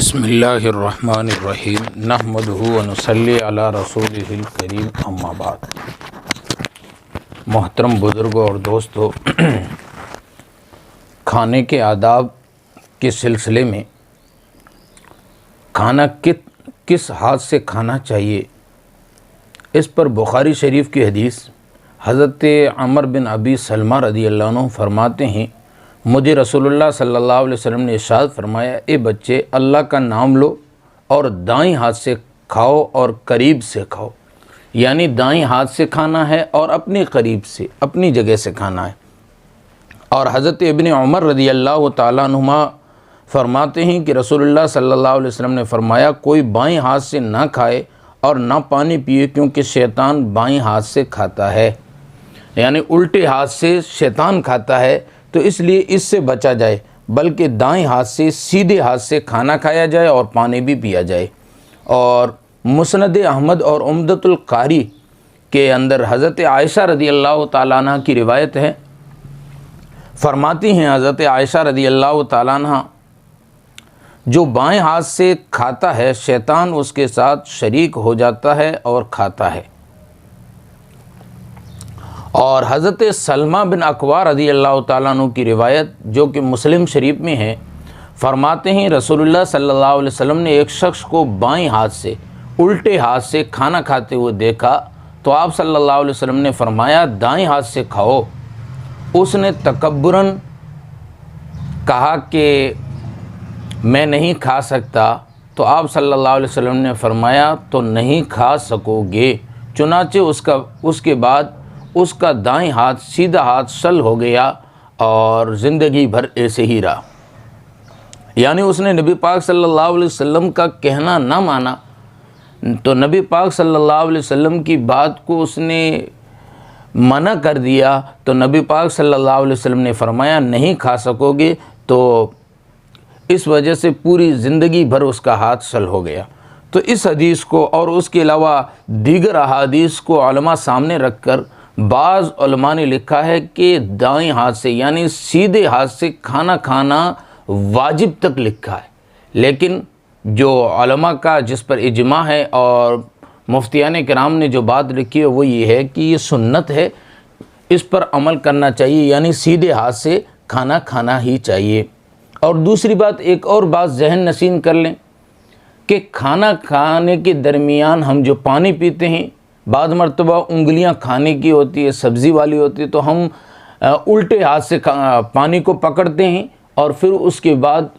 बिस्मिल्लाहिर्रहमानिर्रहीम नहमदुहु व नुसल्ली अला रसूलिहिल करीम अम्मा बाद। मोहतरम बुज़ुर्गों और दोस्तों, खाने के आदाब के सिलसिले में खाना किस हाथ से खाना चाहिए, इस पर बुखारी शरीफ की हदीस हज़रत अमर बिन अबी सलमा रज़ियल्लाहु अन्हु फरमाते हैं, मुझे रसूलुल्लाह सल्लल्लाहु अलैहि वसल्लम ने इरशाद फरमाया, ए बच्चे, अल्लाह का नाम लो और दाएं हाथ से खाओ और करीब से खाओ। यानी दाएं हाथ से खाना है और अपने करीब से, अपनी जगह से खाना है। और हज़रत इब्न उमर रज़ियल्लाहु ताला अन्हुमा फरमाते हैं कि रसूलुल्लाह सल्लल्लाहु अलैहि वसल्लम ने फरमाया, कोई बाएं हाथ से ना खाए और ना पानी पिए, क्योंकि शैतान बाएं हाथ से खाता है। यानी उल्टे हाथ से शैतान खाता है, तो इसलिए इससे बचा जाए, बल्कि दाएं हाथ से, सीधे हाथ से खाना खाया जाए और पानी भी पिया जाए। और मुस्नद अहमद और उम्दतुल कारी के अंदर हज़रत आयशा रज़ियल्लाहु ताला अन्हा की रिवायत है। फरमाती हैं हज़रत आयशा रज़ियल्लाहु ताला अन्हा, जो बाएं हाथ से खाता है शैतान उसके साथ शरीक हो जाता है और खाता है। और हज़रत सलमा बिन अकवा रज़ियल्लाहु ताला अन्हु की रिवायत, जो कि मुस्लिम शरीफ में है, फरमाते हैं रसूलुल्लाह सल्लल्लाहु अलैहि वसल्लम ने एक शख्स को बाएं हाथ से, उल्टे हाथ से खाना खाते हुए देखा, तो आप सल्लल्लाहु अलैहि वसल्लम ने फरमाया, दाएं हाथ से खाओ। उसने तकब्बुरन कहा कि मैं नहीं खा सकता, तो आप सल्लल्लाहु अलैहि वसल्लम ने फरमाया, तो नहीं खा सकोगे। चुनाचे उसके बाद उसका दाएं हाथ सीधा हाथ सल हो गया और ज़िंदगी भर ऐसे ही रहा। यानी उसने नबी पाक सल्लल्लाहु अलैहि वसल्लम का कहना ना माना, तो नबी पाक सल्लल्लाहु अलैहि वसल्लम की बात को उसने मना कर दिया, तो नबी पाक सल्लल्लाहु अलैहि वसल्लम ने फरमाया, नहीं खा सकोगे। तो इस वजह से पूरी ज़िंदगी भर उसका हाथ सल हो गया। तो इस हदीस को और उसके अलावा दीगर अहादीस को उलमा सामने रखकर बाज़ उलमा ने लिखा है कि दाएं हाथ से, यानी सीधे हाथ से खाना खाना वाजिब तक लिखा है। लेकिन जो उलमा का जिस पर इजमा है और मुफ्तियान किराम ने जो बात लिखी है वो ये है कि ये सुन्नत है, इस पर अमल करना चाहिए, यानी सीधे हाथ से खाना खाना ही चाहिए। और दूसरी बात, एक और बात जहन नशीन कर लें कि खाना खाने के दरमियान हम जो पानी पीते हैं, बाद मरतबा उंगलियां खाने की होती है, सब्ज़ी वाली होती है, तो हम उल्टे हाथ से पानी को पकड़ते हैं और फिर उसके बाद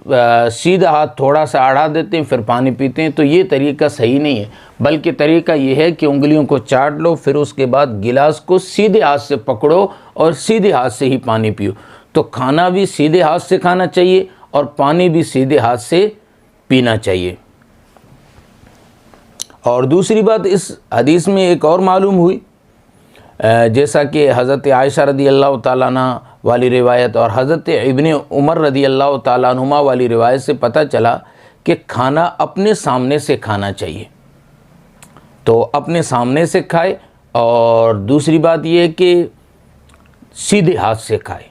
सीधा हाथ थोड़ा सा अड़ा देते हैं, फिर पानी पीते हैं। तो ये तरीका सही नहीं है, बल्कि तरीका ये है कि उंगलियों को चाट लो, फिर उसके बाद गिलास को सीधे हाथ से पकड़ो और सीधे हाथ से ही पानी पियो। तो खाना भी सीधे हाथ से खाना चाहिए और पानी भी सीधे हाथ से पीना चाहिए। और दूसरी बात, इस हदीस में एक और मालूम हुई, जैसा कि हज़रत आयशा रज़ियल्लाहु ताला अन्हा वाली रिवायत और हज़रत इब्न उमर रज़ियल्लाहु ताला अन्हुमा वाली रिवायत से पता चला कि खाना अपने सामने से खाना चाहिए। तो अपने सामने से खाए, और दूसरी बात यह है कि सीधे हाथ से खाए।